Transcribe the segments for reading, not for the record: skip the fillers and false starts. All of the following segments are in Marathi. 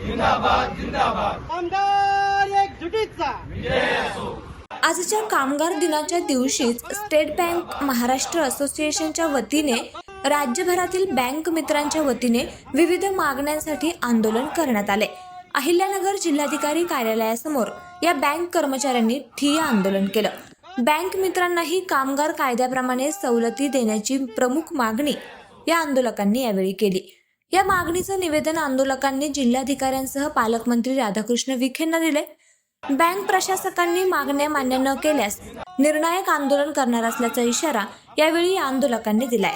जिंदाबाद जिंदाबाद कामगार एकजुटीचा आजच्या कामगार दिनाच्या दिवशीच स्टेट बँक महाराष्ट्र असोसिएशनच्या वतीने राज्यभरातील बँक मित्रांच्या वतीने विविध मागण्यांसाठी आंदोलन करण्यात आले। अहिल्यानगर जिल्हाधिकारी कार्यालयासमोर या बँक कर्मचाऱ्यांनी ठिय्या आंदोलन केलं। बँक मित्रांनाही कामगार कायद्याप्रमाणे सवलती देण्याची प्रमुख मागणी या आंदोलकांनी यावेळी केली। या मागणीचं निवेदन आंदोलकांनी जिल्हाधिकाऱ्यांसह पालकमंत्री राधाकृष्ण विखेंना दिले। बँक प्रशासकांनी मागण्या मान्य न केल्यास निर्णायक आंदोलन करणार असल्याचा इशारा यावेळी आंदोलकांनी दिलाय।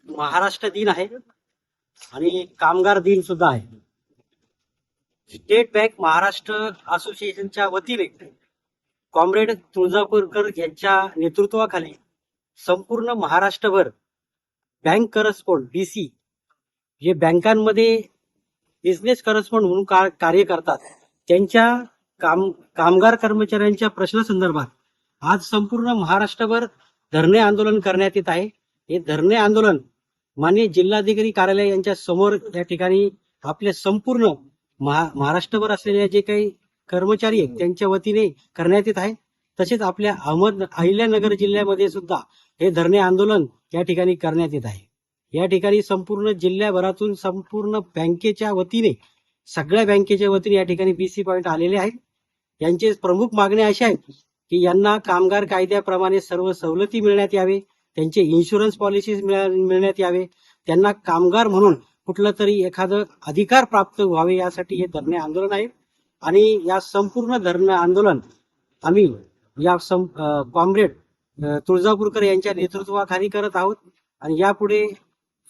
महाराष्ट्र दिन आहे आणि कामगार दिन सुद्धा आहे। स्टेट बँक महाराष्ट्र असोसिएशनच्या वतीने कॉम्रेड तुळजापूरकर यांच्या नेतृत्वाखाली संपूर्ण महाराष्ट्रभर बँक करस्पॉन्ड BC जे बँकांमध्ये बिझनेस करस्पॉन्ड म्हणून कार्य करतात त्यांच्या कामगार कर्मचाऱ्यांच्या प्रश्नासंदर्भात आज संपूर्ण महाराष्ट्रभर धरणे आंदोलन करण्यात येत आहे। हे धरणे आंदोलन माननीय जिल्हाधिकारी कार्यालय यांच्या समोर या ठिकाणी आपले संपूर्ण महाराष्ट्रभर असलेले जे काही कर्मचारी आहेत त्यांच्या वतीने करण्यात येत आहे। तसेच आपल्या अहिल्यानगर जिल्ह्यामध्ये सुद्धा हे धरणे आंदोलन या ठिकाणी करण्यात येत आहे। या ठिकाणी संपूर्ण जिल्ह्याभरातून संपूर्ण बँकेच्या वतीने सगळ्या बँकेच्या वतीने या ठिकाणी BC पॉइंट आलेले आहेत। यांचे प्रमुख मागण्या अशा आहेत की यांना कामगार कायद्याप्रमाणे सर्व सवलती मिळण्यात यावे, त्यांचे इन्शुरन्स पॉलिसीज मिळण्यात यावे, त्यांना कामगार म्हणून कुठलं तरी एखादं अधिकार प्राप्त व्हावे यासाठी हे धरणे आंदोलन आहे। आणि या संपूर्ण धरणे आंदोलन आम्ही या कॉम्रेड तुळजापूरकर यांच्या नेतृत्वाखाली करत आहोत आणि यापुढे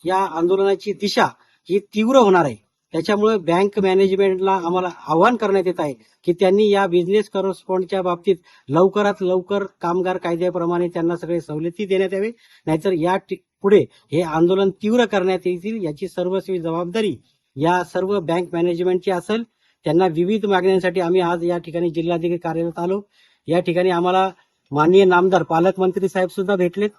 या आंदोलनाची दिशा ही तीव्र होणार आहे। त्याच्यामुळे बँक मॅनेजमेंटला आम्हाला आवाहन करण्यात येत आहे की त्यांनी या बिझनेस करस्पॉन्डच्या बाबतीत लवकरात लवकर कामगार कायद्याप्रमाणे त्यांना सगळे सवलती देण्यात यावे, नाहीतर पुढे हे आंदोलन तीव्र करण्यात येतील। याची सर्वस्वी जबाबदारी या सर्व बँक मॅनेजमेंटची असेल। त्यांना विविध मागण्यांसाठी आम्ही आज या ठिकाणी जिल्हाधिकारी कार्यालयात आलो। या ठिकाणी आम्हाला माननीय नामदार पालकमंत्री साहेब सुद्धा भेटलेत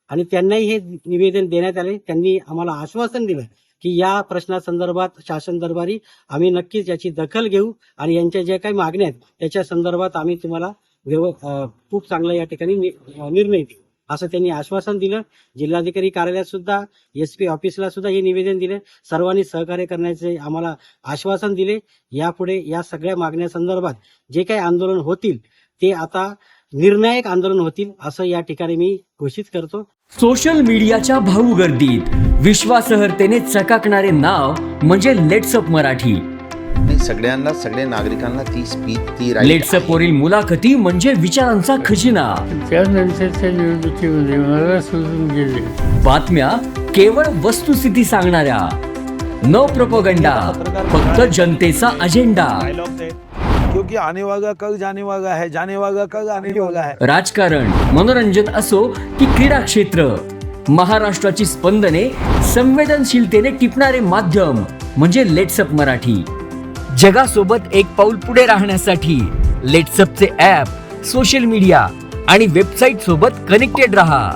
आणि त्यांनाही हे निवेदन देण्यात आले। त्यांनी आम्हाला आश्वासन दिलं की या प्रश्नासंदर्भात शासन दरबारी आम्ही नक्कीच याची दखल घेऊ आणि यांच्या ज्या काही मागण्या आहेत त्याच्या संदर्भात आम्ही तुम्हाला खूप चांगला या ठिकाणी निर्णय देऊ असं त्यांनी आश्वासन दिलं। जिल्हाधिकारी कार्यालयात सुद्धा SP ऑफिसला सुद्धा हे निवेदन दिले। सर्वांनी सहकार्य करण्याचे आम्हाला आश्वासन दिले। यापुढे या सगळ्या मागण्या संदर्भात जे काही आंदोलन होतील ते आता निर्णायक आंदोलन होतील असं या ठिकाणी मी घोषित करतो। सोशल मीडियाच्या भाऊ गर्दीत विश्वासार्हतेने चकाकणारे नाव म्हणजे लेट्सअप मराठी। सगळ्यांना सगळ्या नागरिकांना ती स्पीच ती लेट्सअप वरील मुलाखती म्हणजे विचारांचा खजिना। त्यानंतरच्या निवडणुकीमध्ये मला सोडून गेले। बातम्या केवळ वस्तुस्थिती सांगणाऱ्या, न प्रोपगंडा, फक्त जनतेचा अजेंडा। क्योंकि आने वाला कल जाने वाला है, जाने वाला कल आने वाला है। राजकारण, मनोरंजन असो की क्रीडा क्षेत्र, महाराष्ट्राची स्पंदने संवेदनशीलतेने टिपणारे माध्यम म्हणजे लेट्सअप मराठी। जगासोबत एक पाऊल पुढे राहण्यासाठी लेट्सअपचे ॲप, सोशल मीडिया आणि वेबसाईट सोबत कनेक्टेड रहा।